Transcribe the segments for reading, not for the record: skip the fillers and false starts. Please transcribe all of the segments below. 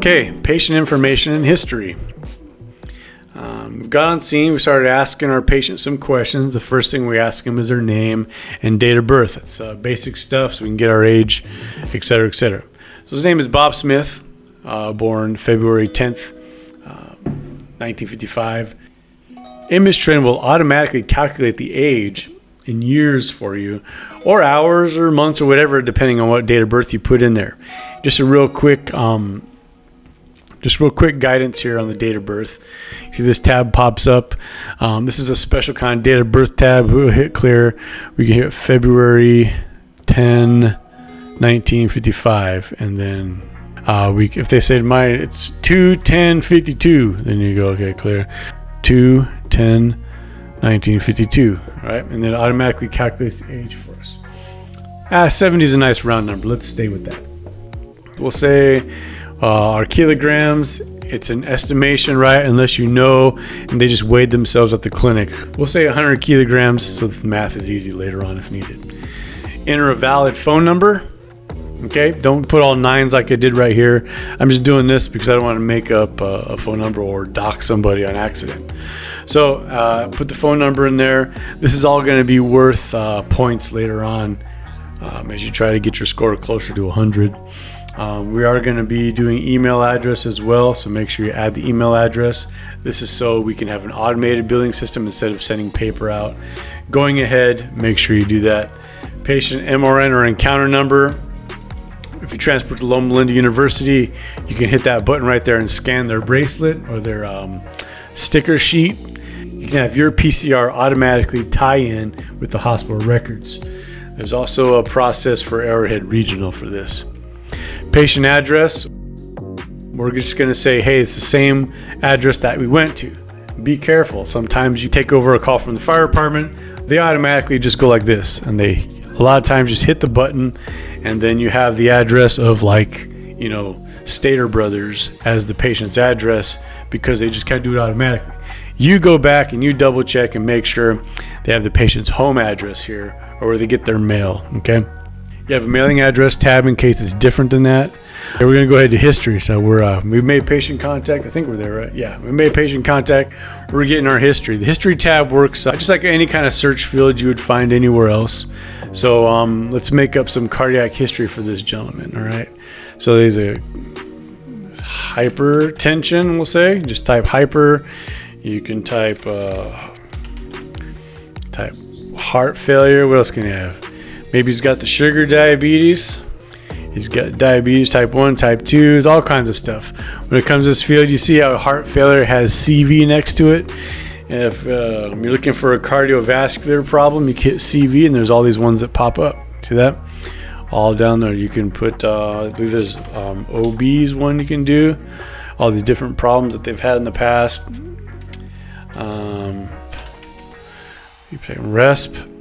Okay, patient information and history. We've got on scene, we started asking our patient some questions. The first thing we ask them is their name and date of birth. It's basic stuff so we can get our age, etc., etc. So his name is Bob Smith, born February 10th, 1955. ImageTrend will automatically calculate the age in years for you, or hours or months or whatever, depending on what date of birth you put in there. Just real quick guidance here on the date of birth. You see this tab pops up. This is a special kind of date of birth tab. We'll hit clear. We can hit February 10, 1955, and then if they say mine, it's 2/10/52, then you go, okay, clear. 2/10/1952, right? And then it automatically calculates the age for us. 70 is a nice round number. Let's stay with that. We'll say our kilograms. It's an estimation, right? Unless you know, and they just weighed themselves at the clinic. We'll say 100 kilograms, so the math is easy later on if needed. Enter a valid phone number. Okay, don't put all nines like I did right here. I'm just doing this because I don't want to make up a phone number or dock somebody on accident. So put the phone number in there. This is all going to be worth points later on as you try to get your score closer to 100. We are going to be doing email address as well, so make sure you add the email address. This is so we can have an automated billing system instead of sending paper out. Going ahead, make sure you do that. Patient MRN or encounter number. If you transport to Loma Linda University, you can hit that button right there and scan their bracelet or their sticker sheet. You can have your PCR automatically tie in with the hospital records. There's also a process for Arrowhead Regional for this. Patient address, we're just going to say, hey, it's the same address that we went to. Be careful. Sometimes you take over a call from the fire department, they automatically just go like this, and they a lot of times just hit the button, and then you have the address of Stater Brothers as the patient's address because they just can't do it automatically. You go back and you double check and make sure they have the patient's home address here or where they get their mail, okay? You have a mailing address tab in case it's different than that. Okay, we're going to go ahead to history. So we've made patient contact. I think we're there, right? Yeah, we made patient contact. We're getting our history. The history tab works just like any kind of search field you would find anywhere else. So let's make up some cardiac history for this gentleman, all right? So there's a hypertension, we'll say. Just type hyper. You can type heart failure. What else can you have? Maybe he's got the sugar diabetes. He's got diabetes type 1, type 2. There's all kinds of stuff. When it comes to this field, you see how heart failure has CV next to it. If you're looking for a cardiovascular problem, you hit CV, and there's all these ones that pop up. See that? All down there. You can put, I believe there's OB's one you can do. All these different problems that they've had in the past. You pick RESP.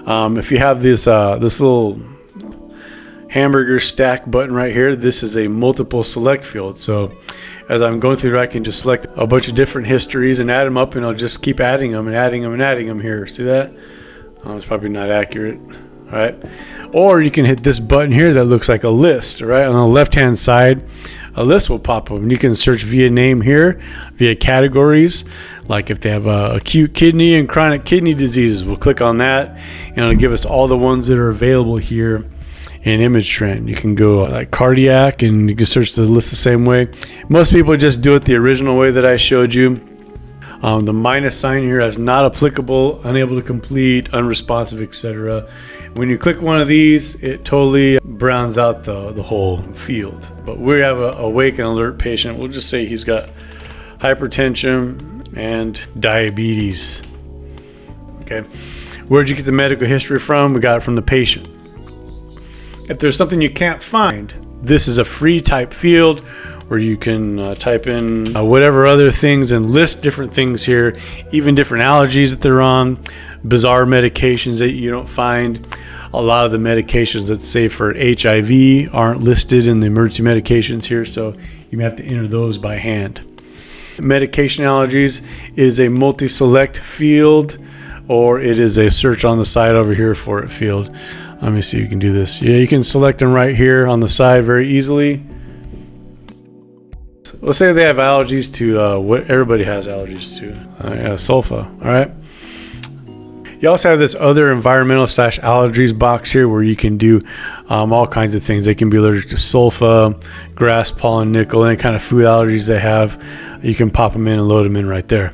If you have this little hamburger stack button right here, this is a multiple select field. So as I'm going through, I can just select a bunch of different histories and add them up, and I'll just keep adding them and adding them and adding them here. See that? It's probably not accurate. All right. Or you can hit this button here that looks like a list. All right. On the left hand side, a list will pop up, and you can search via name here, via categories. Like if they have acute kidney and chronic kidney diseases, we'll click on that, and it'll give us all the ones that are available here in ImageTrend. You can go like cardiac, and you can search the list the same way. Most people just do it the original way that I showed you. The minus sign here is not applicable, unable to complete, unresponsive, etc. When you click one of these, it totally browns out the whole field. But we have a awake and alert patient. We'll just say he's got hypertension and diabetes. Okay. Where'd you get the medical history from? We got it from the patient. If there's something you can't find, this is a free type field where you can type in whatever other things and list different things here, even different allergies that they're on, bizarre medications that you don't find. A lot of the medications, let's say for HIV, aren't listed in the emergency medications here, so you may have to enter those by hand. Medication allergies is a multi-select field, or it is a search on the side over here for it field. Let me see if you can do this. Yeah, you can select them right here on the side very easily. Let's say they have allergies to what everybody has allergies to, sulfa. All right. You also have this other environmental / allergies box here where you can do all kinds of things. They can be allergic to sulfa, grass, pollen, nickel, any kind of food allergies they have. You can pop them in and load them in right there.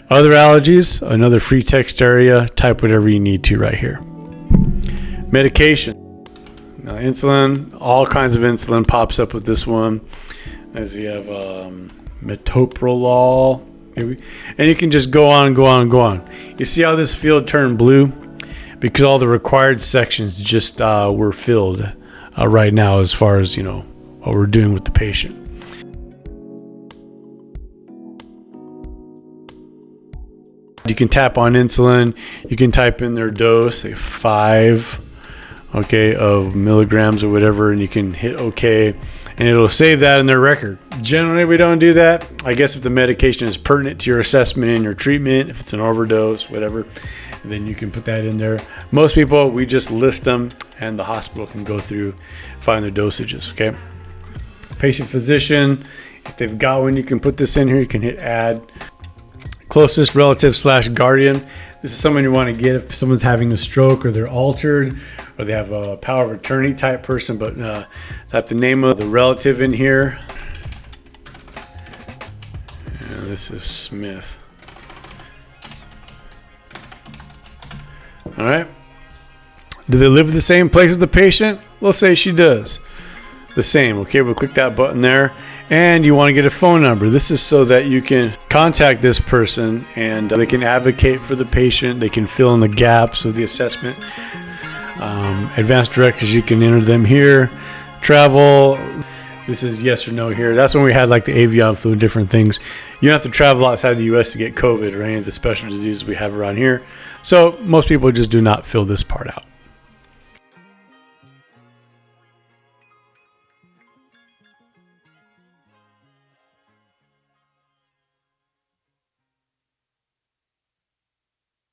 Other allergies, another free text area. Type whatever you need to right here. Medication. Now, insulin, all kinds of insulin pops up with this one. As you have metoprolol. And you can just go on and go on and go on. You see how this field turned blue? Because all the required sections just were filled right now as far as, what we're doing with the patient. You can tap on insulin. You can type in their dose, say 5, of milligrams or whatever, and you can hit OK. And it'll save that in their record. Generally, we don't do that. I guess if the medication is pertinent to your assessment and your treatment, if it's an overdose, whatever, then you can put that in there. Most people, we just list them and the hospital can go through, find their dosages, okay? Patient physician, if they've got one, you can put this in here. You can hit add. Closest relative / guardian. This is someone you want to get if someone's having a stroke or they're altered or they have a power of attorney type person, but type the name of the relative in here. And this is Smith. All right. Do they live in the same place as the patient? We'll say she does. The same. Okay, we'll click that button there. And you want to get a phone number. This is so that you can contact this person and they can advocate for the patient. They can fill in the gaps of the assessment. Advanced directives, you can enter them here. Travel, this is yes or no here. That's when we had like the avian flu and different things. You don't have to travel outside the U.S. to get COVID or any of the special diseases we have around here. So most people just do not fill this part out.